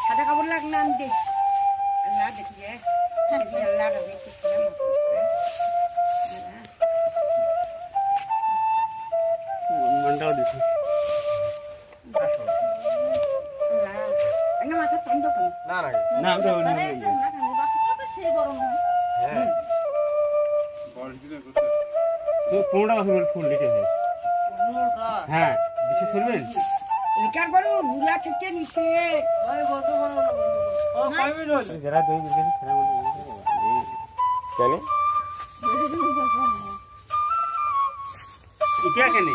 সাদা কাপড় লাগ না আনতে আল্লাহ দেখিয়ে আল্লাহ রবে মন্ডাও দিছি না মাথা টান দাও না না না দাও না কত সে গরম হ্যাঁ বড় দিনে করতে তো কোনটা মাছ ফুল লিখে হ্যাঁ বিশেষ করবেন এটার বড় বুলা থেকে নিছে ওই বড় বড় ও পাইবে না যারা দই দিতে খেলা মনে কেন এটা কেন